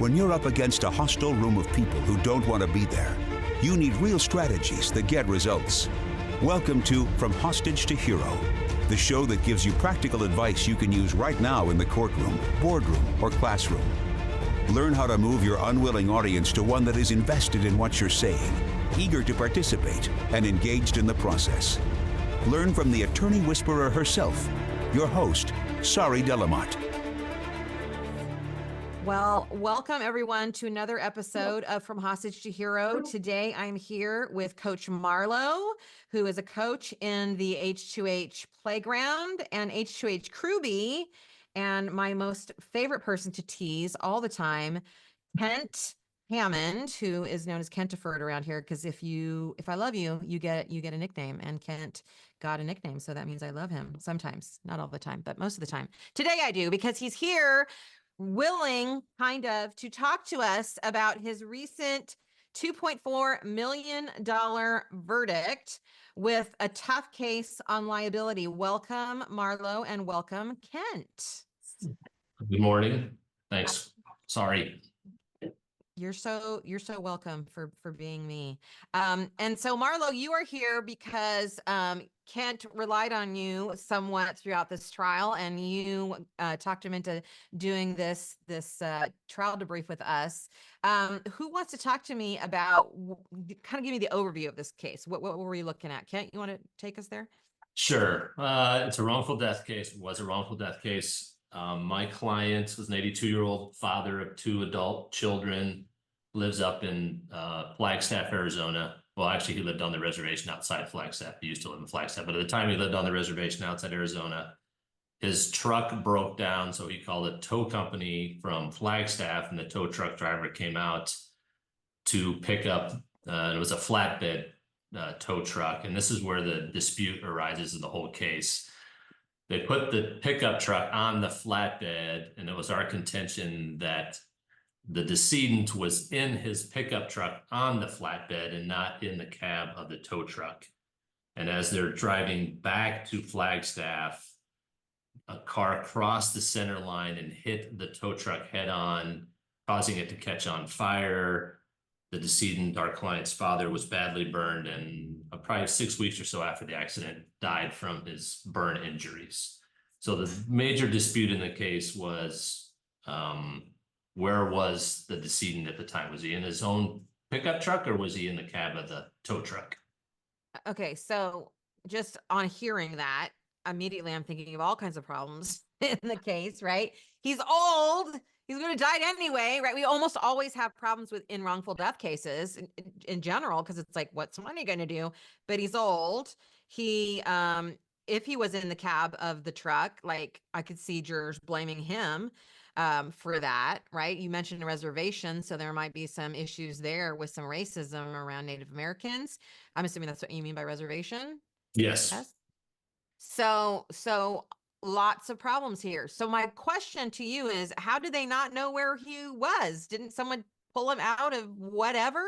When you're up against a hostile room of people who don't want to be there, you need real strategies that get results. Welcome to From Hostage to Hero, the show that gives you practical advice you can use right now in the courtroom, boardroom, or classroom. Learn how to move your unwilling audience to one that is invested in what you're saying, eager to participate, and engaged in the process. Learn from the attorney whisperer herself, your host, Sari Delamont. Well, welcome everyone to another episode of From Hostage to Hero. Today I'm here with Coach Marlo, who is a coach in the H2H playground and H2H crew bee, and my most favorite person to tease all the time, Kent Hammond, who is known as Kentiford around here, because if I love you, you get a nickname, and Kent got a nickname, so that means I love him sometimes, not all the time, but most of the time. Today I do, because he's here willing kind of to talk to us about his recent $2.4 million verdict with a tough case on liability. Welcome, Marlo, and welcome, Kent. Good morning. Thanks. Sorry. You're so welcome for being me. And so Marlo, you are here because Kent relied on you somewhat throughout this trial, and you talked him into doing this trial debrief with us. Who wants to talk to me about, kind of give me the overview of this case? What were we looking at? Kent, you want to take us there? Sure. It's a wrongful death case. It was a wrongful death case. My client was an 82-year-old father of 2 adult children, lives up in Flagstaff, Arizona. Well, actually, he lived on the reservation outside Flagstaff. He used to live in Flagstaff, but at the time he lived on the reservation outside Arizona. His truck broke down, so he called a tow company from Flagstaff, and the tow truck driver came out to pick up, it was a flatbed tow truck, and this is where the dispute arises in the whole case. They put the pickup truck on the flatbed, and it was our contention that the decedent was in his pickup truck on the flatbed and not in the cab of the tow truck. And as they're driving back to Flagstaff, a car crossed the center line and hit the tow truck head on, causing it to catch on fire. The decedent, our client's father, was badly burned, and probably 6 weeks or so after the accident died from his burn injuries. So the major dispute in the case was, where was the decedent at the time? Was he in his own pickup truck, or was he in the cab of the tow truck? Okay, so just on hearing that, immediately I'm thinking of all kinds of problems in the case, right? He's old. He's going to die anyway, right? We almost always have problems in wrongful death cases in general, because it's like, what's money going to do? But he's old. He, if he was in the cab of the truck, like, I could see jurors blaming him for that, right? You mentioned a reservation, so there might be some issues there with some racism around Native Americans. I'm assuming that's what you mean by reservation? Yes. So lots of problems here. So my question to you is, how did they not know where he was? Didn't someone pull him out of whatever?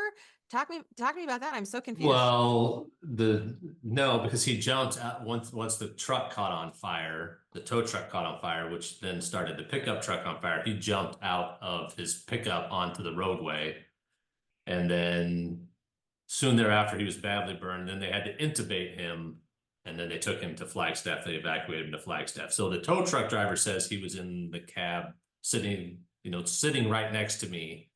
Talk to me about that. I'm so confused. Well, no, because he jumped out once the truck caught on fire, the tow truck caught on fire, which then started the pickup truck on fire. He jumped out of his pickup onto the roadway, and then soon thereafter he was badly burned. Then they had to intubate him, and then they took him to Flagstaff. They evacuated him to Flagstaff. So the tow truck driver says he was in the cab sitting right next to me.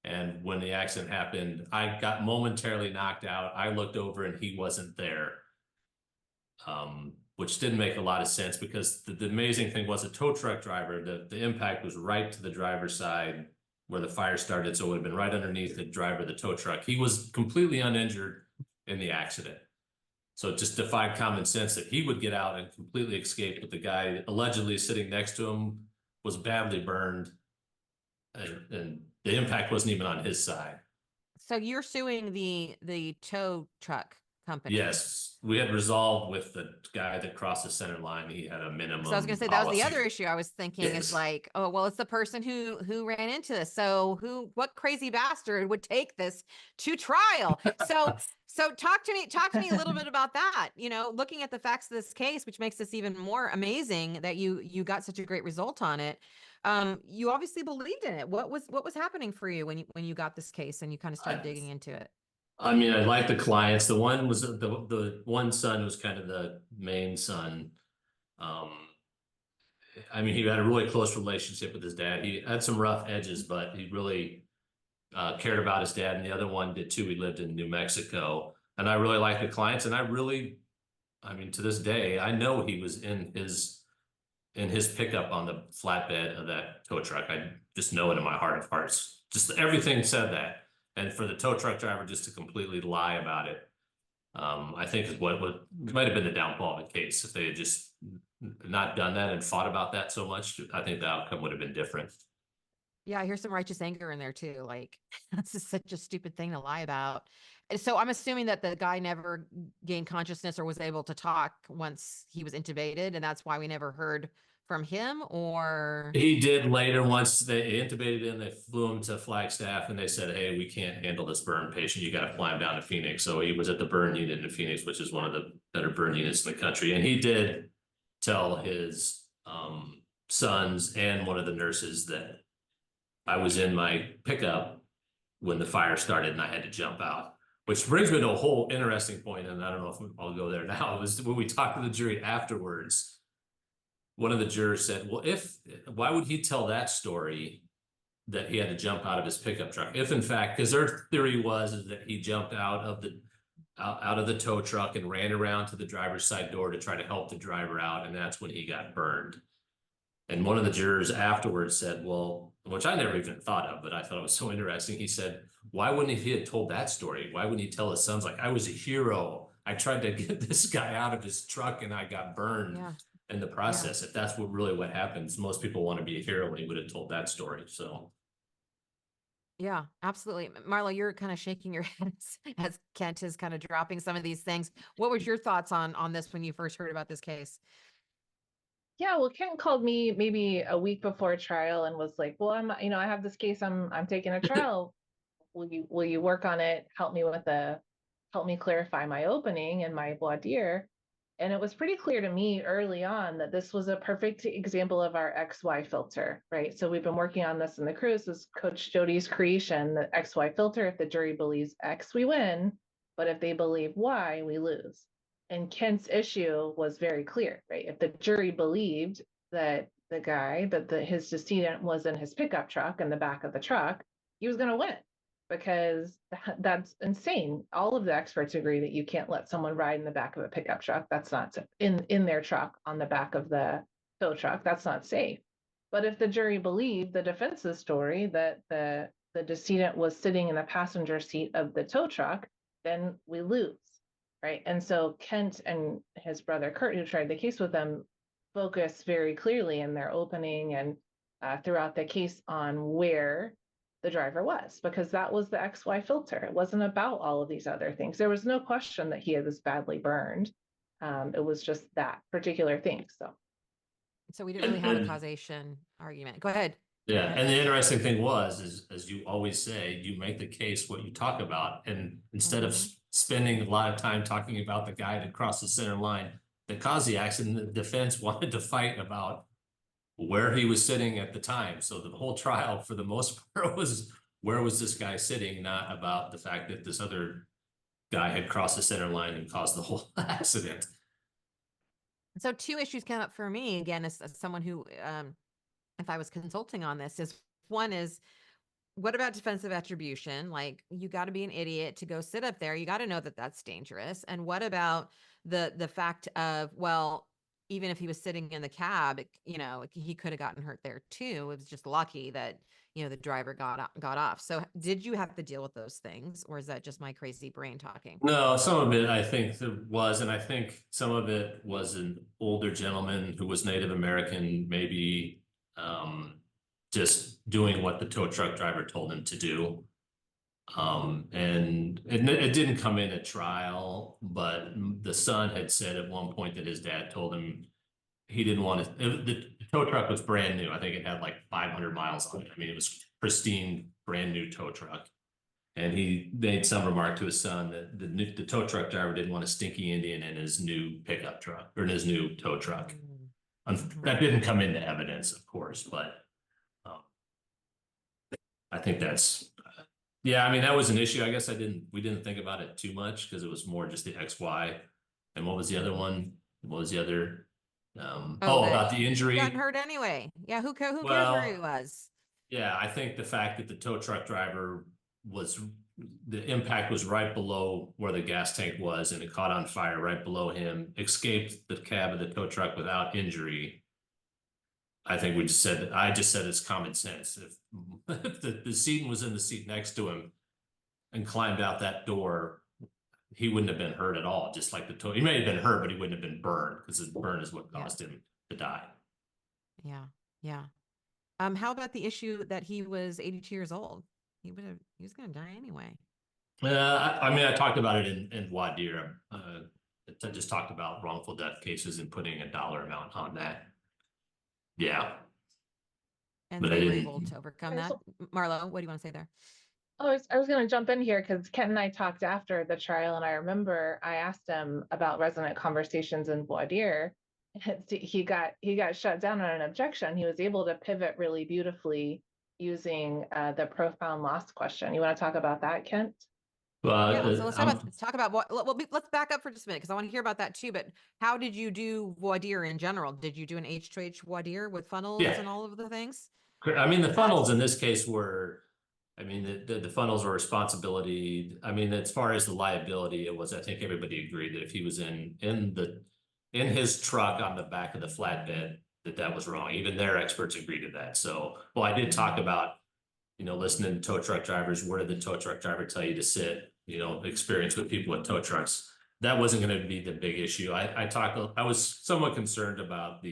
And when the accident happened, I got momentarily knocked out. I looked over and he wasn't there, which didn't make a lot of sense, because the amazing thing was, a tow truck driver, the impact was right to the driver's side where the fire started. So it would have been right underneath the driver of the tow truck. He was completely uninjured in the accident. So it just defied common sense that he would get out and completely escape, but the guy allegedly sitting next to him was badly burned, and the impact wasn't even on his side. So you're suing the tow truck company. Yes, we had resolved with the guy that crossed the center line. He had a minimum. So I was going to say that was the policy. other issue I was thinking Yes. is like, oh, well, it's the person who ran into this. So what crazy bastard would take this to trial? So talk to me a little bit about that. You know, looking at the facts of this case, which makes this even more amazing that you got such a great result on it. You obviously believed in it. What was happening for you when you got this case and you kind of started digging into it? I mean, I like the clients. The one was the one son was kind of the main son. I mean, he had a really close relationship with his dad. He had some rough edges, but he really cared about his dad, and the other one did too. He lived in New Mexico, and I really like the clients. And I mean, to this day, I know he was in his pickup on the flatbed of that tow truck. I just know it in my heart of hearts. Just everything said that. And for the tow truck driver just to completely lie about it, I think is what might have been the downfall of the case. If they had just not done that and fought about that so much, I think the outcome would have been different. Yeah, I hear some righteous anger in there too. Like, that's just such a stupid thing to lie about. And so I'm assuming that the guy never gained consciousness or was able to talk once he was intubated, and that's why we never heard from him, or He did later. Once they intubated him, they flew him to Flagstaff and they said, hey, we can't handle this burn patient. You got to fly him down to Phoenix. So he was at the burn unit in Phoenix, which is one of the better burn units in the country. And he did tell his sons and one of the nurses that I was in my pickup when the fire started and I had to jump out. Which brings me to a whole interesting point, and I don't know if I'll go there now. It was when we talked to the jury afterwards. One of the jurors said, well, why would he tell that story that he had to jump out of his pickup truck? If in fact, because their theory is that he jumped out of the tow truck and ran around to the driver's side door to try to help the driver out. And that's when he got burned. And one of the jurors afterwards said, well, which I never even thought of, but I thought it was so interesting. He said, why wouldn't he have told that story? Why wouldn't he tell his sons, like, I was a hero. I tried to get this guy out of his truck and I got burned. Yeah. In the process. If that's what happens, most people want to be a hero when he would have told that story. So yeah, absolutely. Marlo, you're kind of shaking your head as Kent is kind of dropping some of these things. What was your thoughts on this when you first heard about this case? Yeah, well, Kent called me maybe a week before trial and was like, well, I have this case, I'm taking a trial. Will you work on it? Help me clarify my opening and my voir dire. And it was pretty clear to me early on that this was a perfect example of our XY filter, right? So we've been working on this in the crew. This is Coach Jody's creation, the XY filter. If the jury believes X, we win. But if they believe Y, we lose. And Kent's issue was very clear, right? If the jury believed that his decedent was in his pickup truck in the back of the truck, he was going to win. Because that's insane. All of the experts agree that you can't let someone ride in the back of a pickup truck. That's not in their truck on the back of the tow truck. That's not safe. But if the jury believed the defense's story that the decedent was sitting in the passenger seat of the tow truck, then we lose, right? And so Kent and his brother Kurt, who tried the case with them, focused very clearly in their opening and throughout the case on where the driver was, because that was the XY filter. It wasn't about all of these other things. There was no question that he was badly burned. It was just that particular thing. So we didn't really have a causation argument. Go ahead. Yeah, and the interesting thing is, as you always say, you make the case what you talk about, and instead of spending a lot of time talking about the guy that crossed the center line that caused the accident, the defense wanted to fight about where he was sitting at the time. So the whole trial, for the most part, was where was this guy sitting, not about the fact that this other guy had crossed the center line and caused the whole accident. So two issues came up for me, again, as someone who, if I was consulting on this, is one is, what about defensive attribution? Like, you got to be an idiot to go sit up there. You got to know that that's dangerous. And what about the fact of, well, even if he was sitting in the cab, he could have gotten hurt there too. It was just lucky that, the driver got off. So did you have to deal with those things, or is that just my crazy brain talking? No, some of it I think there was, and I think some of it was an older gentleman who was Native American, maybe just doing what the tow truck driver told him to do. And it didn't come in at trial, but the son had said at one point that his dad told him he didn't want to, the tow truck was brand new. I think it had like 500 miles on it. I mean, it was pristine, brand new tow truck. And he made some remark to his son that the tow truck driver didn't want a stinky Indian in his new pickup truck or in his new tow truck. That didn't come into evidence, of course, but I think that's, yeah, I mean, that was an issue. I guess we didn't think about it too much because it was more just the XY. And what was the other one? What was the other? About the injury. He got hurt anyway. Yeah, who cares where he was? Yeah, I think the fact that the tow truck driver the impact was right below where the gas tank was and it caught on fire right below him, escaped the cab of the tow truck without injury. I think I just said it's common sense. If the decedent was in the seat next to him and climbed out that door, he wouldn't have been hurt at all. Just like he may have been hurt, but he wouldn't have been burned because his burn is what caused him to die. Yeah. Yeah. How about the issue that he was 82 years old? He was going to die anyway. I mean, I talked about it in voir dire. I just talked about wrongful death cases and putting a dollar amount on that. Yeah. And they were able to overcome that. Marlo, what do you want to say there? Oh, I was going to jump in here because Kent and I talked after the trial, and I remember I asked him about resonant conversations in voir dire. He got shut down on an objection. He was able to pivot really beautifully using the profound loss question. You want to talk about that, Kent? Yeah, so let's talk about let's back up for just a minute because I want to hear about that too. But how did you do voir dire in general? Did you do an H2H voir dire with funnels and all of the things? I mean, the funnels in this case were, I mean, the funnels were responsibility. I mean, as far as the liability, it was, I think everybody agreed that if he was in his truck on the back of the flatbed, that was wrong. Even their experts agreed to that. So, well, I did talk about, listening to tow truck drivers. Where did the tow truck driver tell you to sit? Experience with people with tow trucks. That wasn't going to be the big issue. I was somewhat concerned about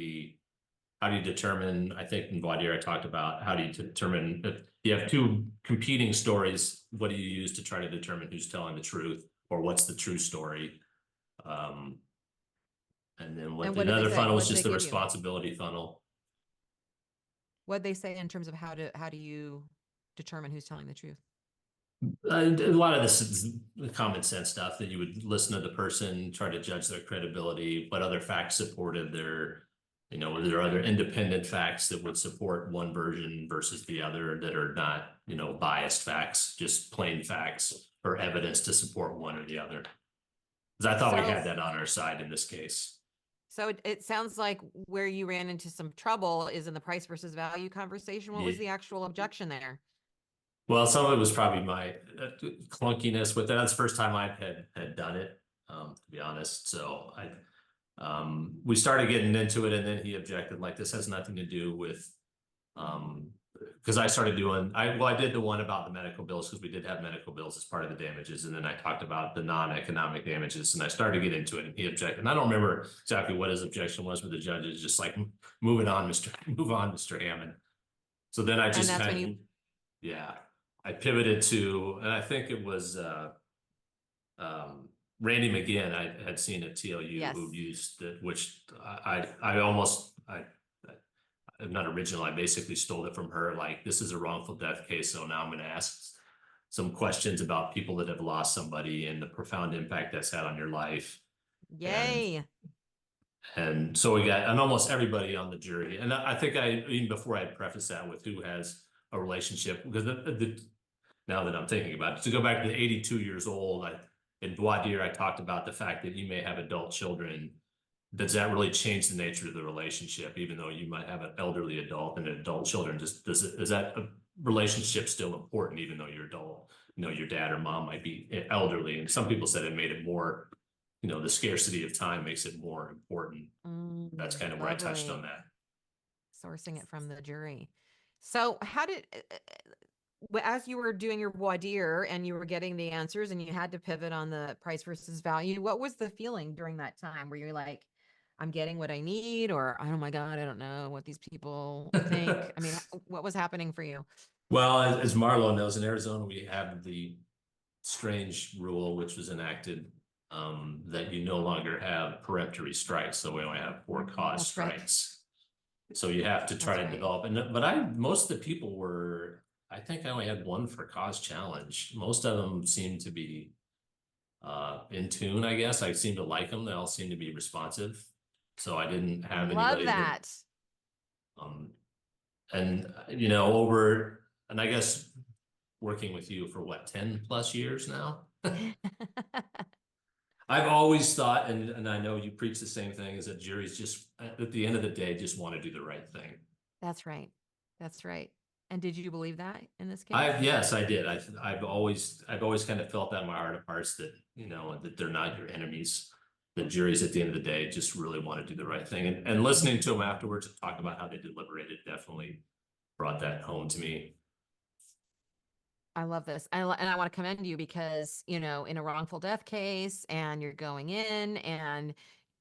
how do you determine, I think in voir dire, I talked about how do you determine if you have two competing stories, what do you use to try to determine who's telling the truth or what's the true story? And then the other funnel was just the responsibility funnel. What'd they say in terms of how do you determine who's telling the truth? A lot of this is common sense stuff that you would listen to the person, try to judge their credibility, what other facts supported their, were there other independent facts that would support one version versus the other that are not, biased facts, just plain facts or evidence to support one or the other. Because I thought we had that on our side in this case. So it sounds like where you ran into some trouble is in the price versus value conversation. What was the actual objection there? Well, some of it was probably my clunkiness with that. That's the first time I had done it, to be honest. So we started getting into it, and then he objected, like, this has nothing to do with, because I started doing, I did the one about the medical bills because we did have medical bills as part of the damages, and then I talked about the non-economic damages, and I started to get into it, and he objected. And I don't remember exactly what his objection was, but the judge is just like, move on, Mr. Hammond. So then I just I pivoted to, and I think it was Randy McGinn. I had seen at TLU who used it, which I'm not original. I basically stole it from her. Like, this is a wrongful death case, so now I'm going to ask some questions about people that have lost somebody and the profound impact that's had on your life. Yay! And so we got, and almost everybody on the jury. And I think even before I prefaced that with who has a relationship, because now that I'm thinking about it, to go back to the 82 years old, in voir dire, I talked about the fact that you may have adult children. Does that really change the nature of the relationship, even though you might have an elderly adult and adult children? Is that a relationship still important, even though you're adult? Your dad or mom might be elderly, and some people said it made it more, the scarcity of time makes it more important. That's kind of where I touched on that. Sourcing it from the jury. So how did, as you were doing your voir dire and you were getting the answers and you had to pivot on the price versus value, what was the feeling during that time? Were you like, I'm getting what I need, or, oh my God, I don't know what these people think? I mean, what was happening for you? Well, as Marlo knows, in Arizona, we have the strange rule which was enacted, that you no longer have peremptory strikes. So we only have for cause That's right. strikes. So you have to try That's to right. develop, most of the people were, I think I only had one for cause challenge. Most of them seemed to be in tune, I guess. I seem to like them. They all seem to be responsive. So I didn't have Love anybody that. and and I guess working with you for what, 10 plus years now? I've always thought, and I know you preach the same thing, is that juries just, at the end of the day, just want to do the right thing. That's right. That's right. And did you believe that in this case? Yes, I did. I've always kind of felt that in my heart of hearts that, that they're not your enemies. The juries at the end of the day just really want to do the right thing. And listening to them afterwards and talking about how they deliberated definitely brought that home to me. I love this. And I want to commend you because, in a wrongful death case and you're going in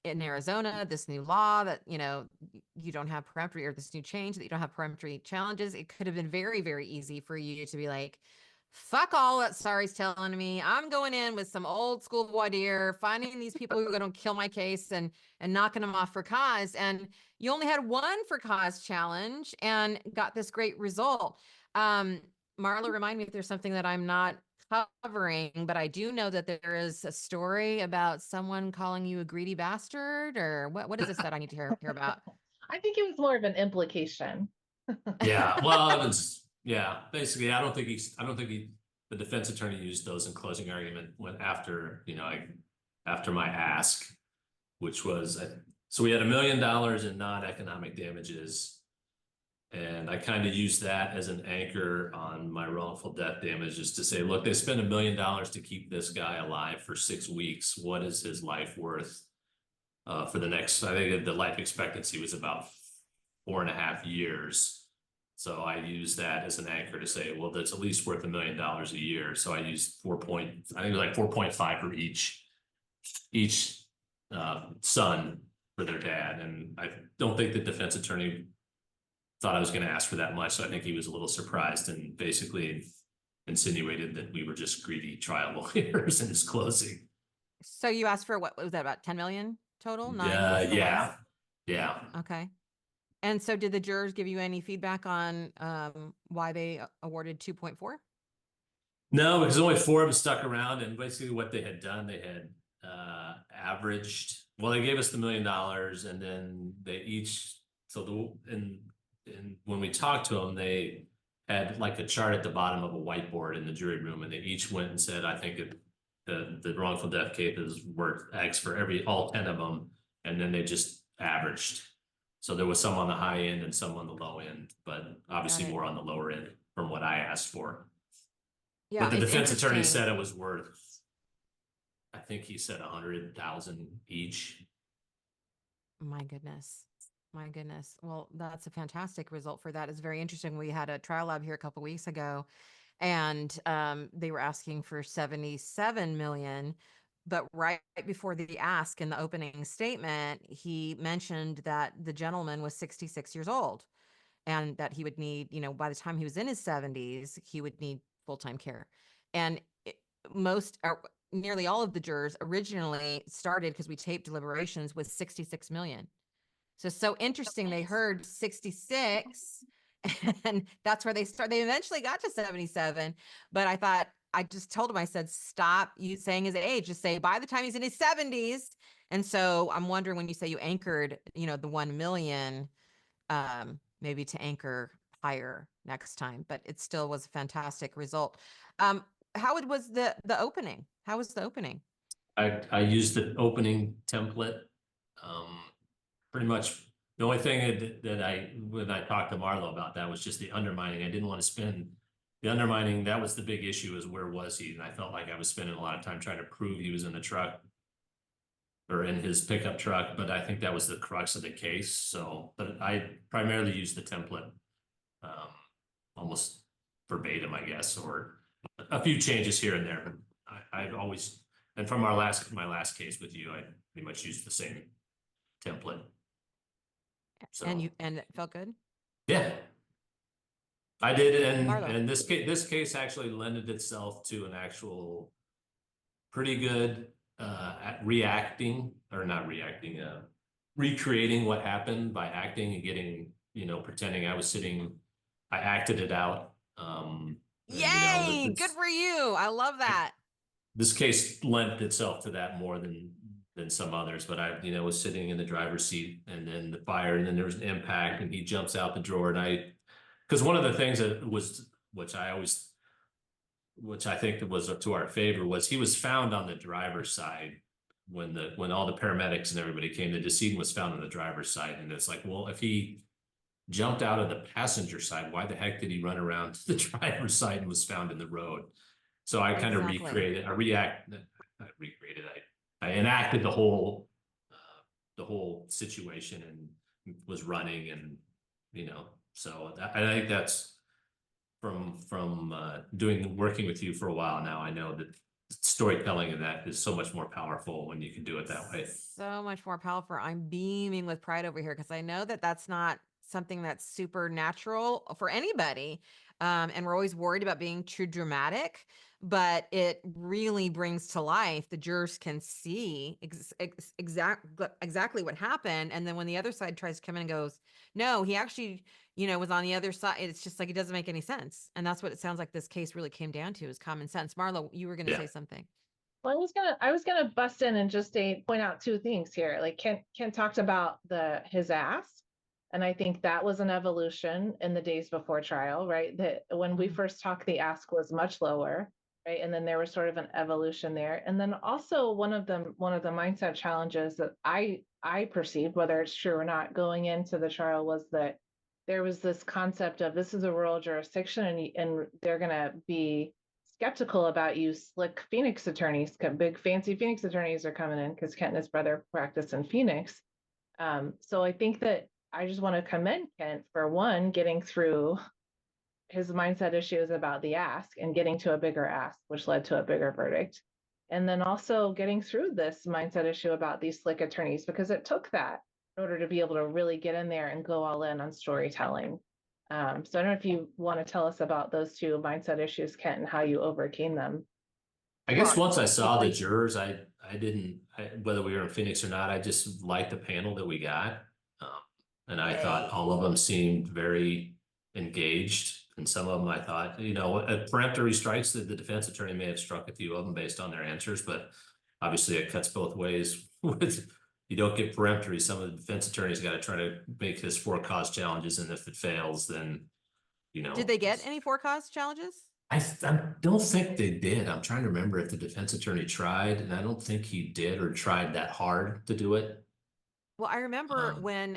Arizona, this new law that, you don't have peremptory, or this new change that you don't have peremptory challenges, it could have been very, very easy for you to be like, fuck all that Sari's telling me. I'm going in with some old school voir dire, finding these people who are going to kill my case and knocking them off for cause. And you only had one for cause challenge and got this great result. Marla, remind me if there's something that I'm not covering, but I do know that there is a story about someone calling you a greedy bastard, or what is this that I need to hear about? I think it was more of an implication. Yeah, well, basically, I don't think the defense attorney used those in closing argument after my ask, which was, so we had $1 million in non-economic damages. And I kind of used that as an anchor on my wrongful death damages to say, look, they spent $1 million to keep this guy alive for 6 weeks. What is his life worth for the next, I think the life expectancy was about 4.5 years. So I used that as an anchor to say, well, that's at least worth $1 million a year. So I used I think it was like 4.5 for each son for their dad. And I don't think the defense attorney thought I was going to ask for that much. So I think he was a little surprised and basically insinuated that we were just greedy trial lawyers in his closing. So you asked for, what was that, about 10 million total? Yeah. Okay. And so did the jurors give you any feedback on why they awarded 2.4? No, because only 4 of them stuck around, and basically what they had done, they had averaged, well, they gave us the $1 million, and then they each, and when we talked to them, they had like a chart at the bottom of a whiteboard in the jury room, and they each went and said, I think the wrongful death case is worth X for all 10 of them. And then they just averaged. So there was some on the high end and some on the low end, but obviously more on the lower end from what I asked for. Yeah, but the defense attorney said it was worth, I think he said 100,000 each. My goodness. My goodness. Well, that's a fantastic result for that. It's very interesting. We had a trial lab here a couple of weeks ago, and they were asking for 77 million. But right before the ask in the opening statement, he mentioned that the gentleman was 66 years old and that he would need, by the time he was in his 70s, he would need full-time care. And nearly all of the jurors originally started, because we taped deliberations, with 66 million. So interesting. They heard 66 and that's where they start. They eventually got to 77, but I just told him, I said, stop you saying his age, just say by the time he's in his 70s. And so I'm wondering, when you say you anchored, the 1 million, maybe to anchor higher next time, but it still was a fantastic result. How was the opening? How was the opening? I used the opening template. Pretty much the only thing that when I talked to Marlo about that was just the undermining. I didn't want to spend the undermining. That was the big issue, is where was he? And I felt like I was spending a lot of time trying to prove he was in the truck or in his pickup truck, but I think that was the crux of the case. So, but I primarily used the template, almost verbatim, I guess, or a few changes here and there. I've always, and from my last case with you, I pretty much used the same template. So, and it felt good? Yeah, I did. Marlo. And this case actually lended itself to an actual pretty good at reacting or not reacting, recreating what happened by acting and getting, pretending I was sitting. I acted it out. And, Yay! Good for you. I love that. this case lent itself to that more than some others, but I, was sitting in the driver's seat and then the fire and then there was an impact and he jumps out the drawer and because one of the things that was, which I think that was to our favor was he was found on the driver's side when all the paramedics and everybody came. The decedent was found on the driver's side. And it's like, well, if he jumped out of the passenger side, why the heck did he run around to the driver's side and was found in the road? So I kind of recreated, I enacted the whole situation and was running and, so I think that's from working with you for a while now. I know that storytelling and that is so much more powerful when you can do it that way. So much more powerful. I'm beaming with pride over here because I know that that's not something that's super natural for anybody. And we're always worried about being too dramatic, but it really brings to life. The jurors can see exactly what happened. And then when the other side tries to come in and goes, no, he actually, was on the other side. It's just like, it doesn't make any sense. And that's what it sounds like this case really came down to, is common sense. Marlo, you were going to say something. Well, I was gonna bust in and just point out two things here. Like Kent talked about his ask. And I think that was an evolution in the days before trial, right? That when we first talked, the ask was much lower, right? And then there was sort of an evolution there. And then also one of the mindset challenges that I perceived, whether it's true or not, going into the trial was that there was this concept of this is a rural jurisdiction and they're gonna be skeptical about you slick Phoenix attorneys, big fancy Phoenix attorneys are coming in because Kent and his brother practice in Phoenix. So I think that I just want to commend Kent for one, getting through his mindset issues about the ask and getting to a bigger ask, which led to a bigger verdict. And then also getting through this mindset issue about these slick attorneys, because it took that in order to be able to really get in there and go all in on storytelling. So I don't know if you want to tell us about those two mindset issues, Kent, and how you overcame them. I guess once I saw the jurors, I didn't, whether we were in Phoenix or not, I just liked the panel that we got. And I thought all of them seemed very engaged. And some of them I thought, peremptory strikes that the defense attorney may have struck a few of them based on their answers, but obviously it cuts both ways. You don't get peremptory. Some of the defense attorneys got to try to make this 4 cause challenges. And if it fails, then, Did they get any 4 cause challenges? I don't think they did. I'm trying to remember if the defense attorney tried, and I don't think he did or tried that hard to do it. Well, I remember when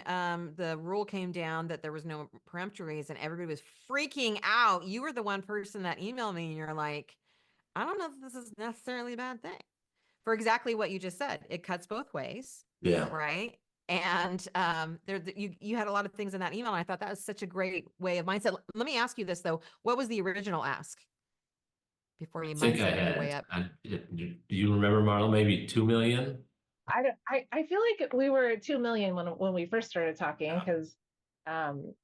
the rule came down that there was no peremptories and everybody was freaking out. You were the one person that emailed me and you're like, I don't know if this is necessarily a bad thing, for exactly what you just said. It cuts both ways. Yeah. Right. And you had a lot of things in that email. And I thought that was such a great way of mindset. Let me ask you this, though. What was the original ask before you mindset your way up? Do you remember, Marlo? Maybe 2 million? I feel like we were at 2 million when we first started talking, because and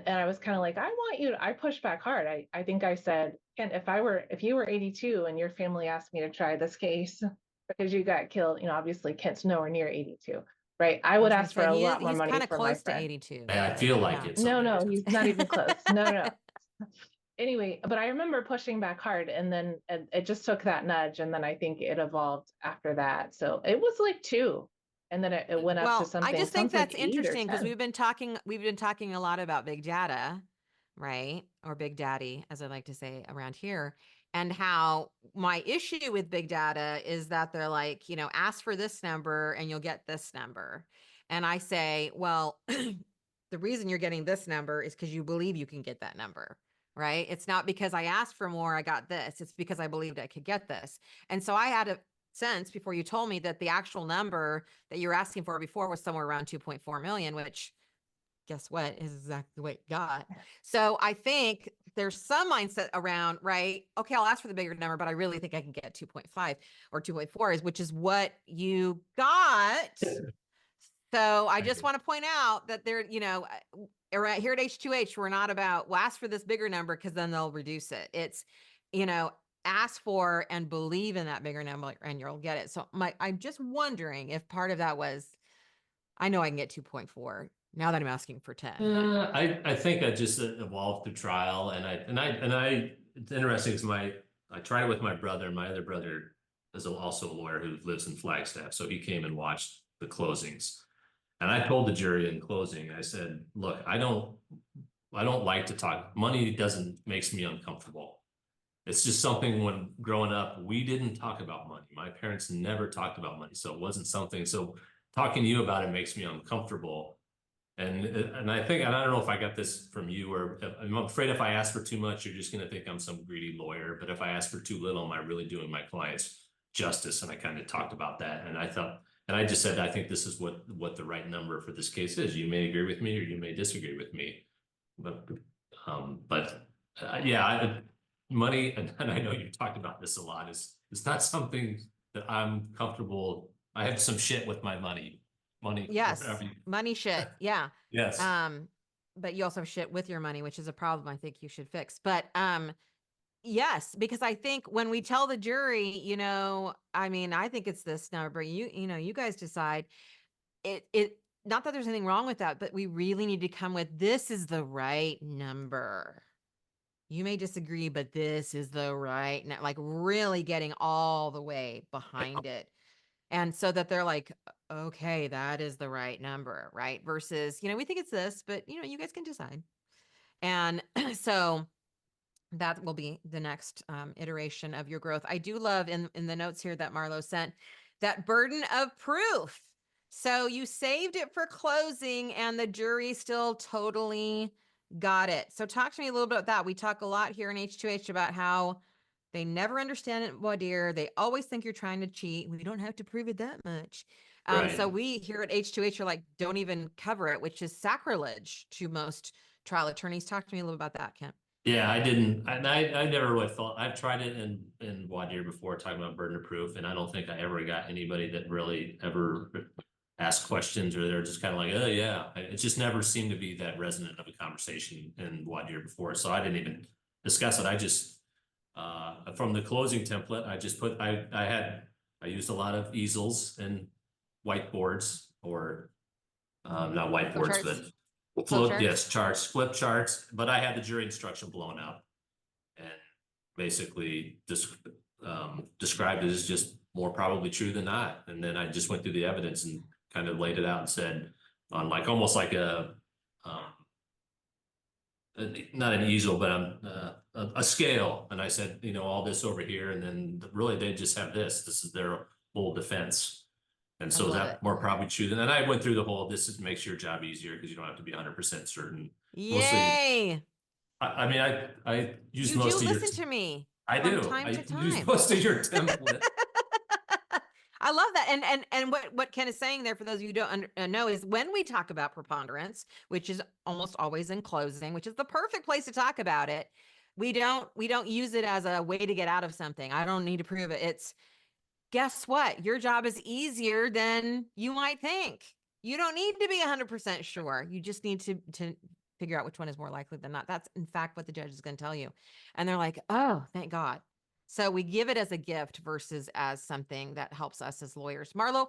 I was kind of like, I pushed back hard. I think I said, Kent, if you were 82 and your family asked me to try this case because you got killed, obviously Kent's nowhere near 82, right? I would ask for a lot more money for my friend. He's kind of close to 82. I feel like it's no, he's not even close. No. Anyway, but I remember pushing back hard, and then it just took that nudge, and then I think it evolved after that. So it was like 2, and then it went up to something. I just think that's like interesting because we've been talking a lot about big data, right? Or big daddy, as I like to say around here, and how my issue with big data is that they're like, ask for this number and you'll get this number. And I say, well, the reason you're getting this number is because you believe you can get that number. Right? It's not because I asked for more, I got this. It's because I believed I could get this. And so I had a sense before you told me that the actual number that you were asking for before was somewhere around 2.4 million, which guess what is exactly what you got. So I think there's some mindset around, right? Okay, I'll ask for the bigger number, but I really think I can get 2.5 or 2.4 which is what you got. So I just want to point out that there, right here at H2H, we're not about, well, ask for this bigger number because then they'll reduce it. It's, ask for and believe in that bigger number and you'll get it. So I'm just wondering if part of that was, I know I can get 2.4 now that I'm asking for 10. I think I just evolved through trial, and I it's interesting because I tried it with my brother, and my other brother is also a lawyer who lives in Flagstaff, so he came and watched the closings. And I told the jury in closing, I said, look, I don't like to talk. Money makes me uncomfortable. It's just something when growing up, we didn't talk about money. My parents never talked about money. So it wasn't something, so talking to you about it makes me uncomfortable. And I think, and I don't know if I got this from you, or I'm afraid if I ask for too much, you're just going to think I'm some greedy lawyer. But if I ask for too little, am I really doing my clients justice? And I kind of talked about that. And I thought, and I just said, I think this is what the right number for this case is. You may agree with me or you may disagree with me. But yeah, money, and I know you've talked about this a lot, is not something that I'm comfortable. I have some shit with my money. Yes, money shit. Yeah. Yes. But you also have shit with your money, which is a problem I think you should fix. But yes, because I think when we tell the jury, you know, I mean, I think it's this number. You know, you guys decide. It not that there's anything wrong with that, but we really need to come with, this is the right number. You may disagree, but this is the right, like really getting all the way behind it. And so that they're like, okay, that is the right number, right? Versus, you know, we think it's this, but you know, you guys can decide. And so that will be the next iteration of your growth. I do love in the notes here that Marlo sent, that burden of proof. So you saved it for closing and the jury still totally got it. So talk to me a little bit about that. We talk a lot here in H2H about how they never understand it, voir dire. They always think you're trying to cheat. We don't have to prove it that much. Right. So we here at H2H are like, don't even cover it, which is sacrilege to most trial attorneys. Talk to me a little about that, Kent. Yeah, I didn't, and I never really thought, I've tried it in voir dire before, talking about burden of proof, and I don't think I ever got anybody that really ever asked questions, or they're just kind of like, oh yeah, it just never seemed to be that resonant of a conversation in voir dire before, so I didn't even discuss it. I just from the closing template, I just put, I used a lot of easels and whiteboards, or not whiteboards, but charts, flip charts, but I had the jury instruction blown out and basically described it as just more probably true than not. And then I just went through the evidence and kind of laid it out and said, on like almost like not an easel, but a scale. And I said, you know, all this over here, and then really they just have this. This is their whole defense. And so that more probably true. And then I went through the whole, this makes your job easier because you don't have to be 100% certain. Yay. Mostly, I mean, I use most of your. You do listen to me. I do. Time to time. Use most of your template. I love that. And what Ken is saying there, for those of you who don't know, is when we talk about preponderance, which is almost always in closing, which is the perfect place to talk about it. We don't use it as a way to get out of something. I don't need to prove it. It's, guess what? Your job is easier than you might think. You don't need to be 100% sure. You just need to figure out which one is more likely than not. That's in fact what the judge is going to tell you. And they're like, oh, thank God. So we give it as a gift versus as something that helps us as lawyers. Marlo,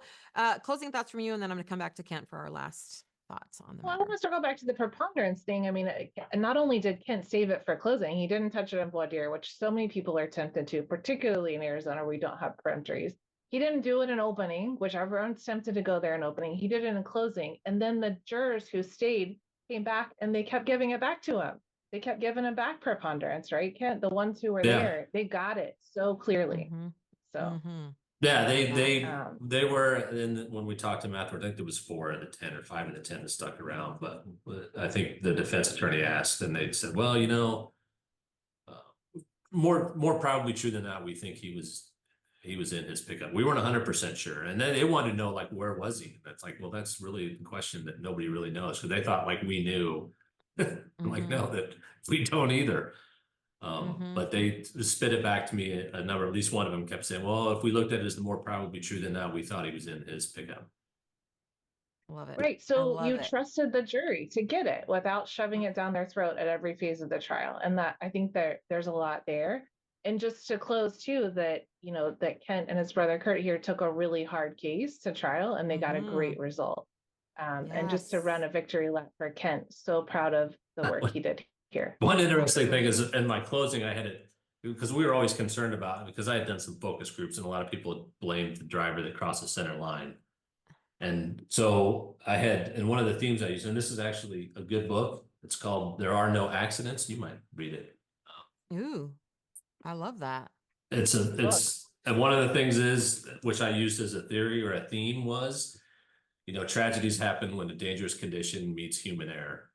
closing thoughts from you, and then I'm going to come back to Kent for our last thoughts on the matter. Well, I want to go back to the preponderance thing. I mean, not only did Kent save it for closing, he didn't touch it in voir dire, which so many people are tempted to, particularly in Arizona where we don't have peremptories. He didn't do it in opening, which everyone's tempted to go there in opening. He did it in closing. And then the jurors who stayed came back and they kept giving it back to him. They kept giving him back preponderance, right? Kent, the ones who were there, they got it so clearly. So yeah, they were. And when we talked to him afterward, I think there was 4 of the 10 or 5 of the 10 that stuck around. But I think the defense attorney asked, and they said, well, you know, more probably true than not, we think he was in his pickup. We weren't 100% sure. And then they wanted to know, like, where was he? That's like, well, that's really a question that nobody really knows, because they thought like we knew. I'm like, no, that we don't either. But they spit it back to me. A number, at least one of them kept saying, well, if we looked at it as the more probably true than not, we thought he was in his pickup. Love it. Right. So you trusted the jury to get it without shoving it down their throat at every phase of the trial. And that, I think that there's a lot there. And just to close too, that, that Kent and his brother Kurt here took a really hard case to trial and they got a great result. And just to run a victory lap for Kent, so proud of the work he did here. One interesting thing is in my closing, I had it because we were always concerned about it because I had done some focus groups and a lot of people blamed the driver that crossed the center line. And so I had, and one of the themes I used, and this is actually a good book. It's called There Are No Accidents. You might read it. Ooh, I love that. And one of the things is, which I used as a theory or a theme was, tragedies happen when a dangerous condition meets human error.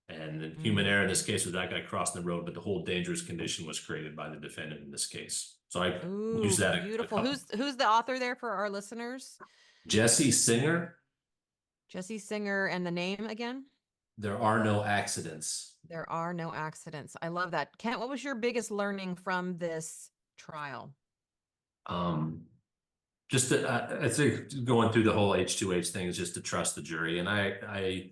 And the human error in this case was that guy crossing the road, but the whole dangerous condition was created by the defendant in this case. So I use that. Beautiful. Who's the author there for our listeners? Jesse Singer. Jesse Singer, and the name again? There Are No Accidents. There Are No Accidents. I love that. Kent, what was your biggest learning from this trial? Just I think going through the whole H2H thing is just to trust the jury. And I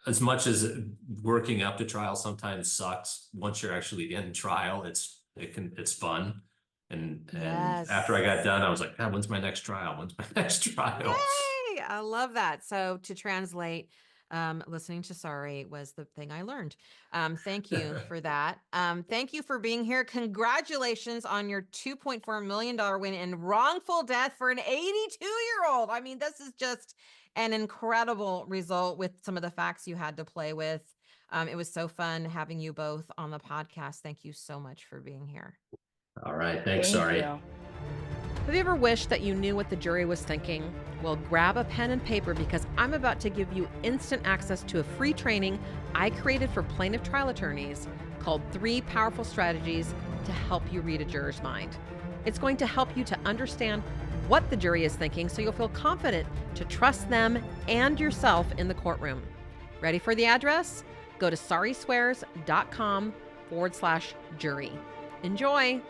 as much as working up to trial sometimes sucks, once you're actually in trial, it's fun. And after I got done, I was like, God, when's my next trial? When's my next trial? Yay! I love that. So to translate, listening to Sari was the thing I learned. Thank you for that. Thank you for being here. Congratulations on your $2.4 million win in wrongful death for an 82-year-old. I mean, this is just an incredible result with some of the facts you had to play with. It was so fun having you both on the podcast. Thank you so much for being here. All right. Thanks, Sari. Have you ever wished that you knew what the jury was thinking? Well, grab a pen and paper because I'm about to give you instant access to a free training I created for plaintiff trial attorneys called 3 Powerful Strategies to Help You Read a Juror's Mind. It's going to help you to understand what the jury is thinking so you'll feel confident to trust them and yourself in the courtroom. Ready for the address? Go to sariswears.com/jury. Enjoy.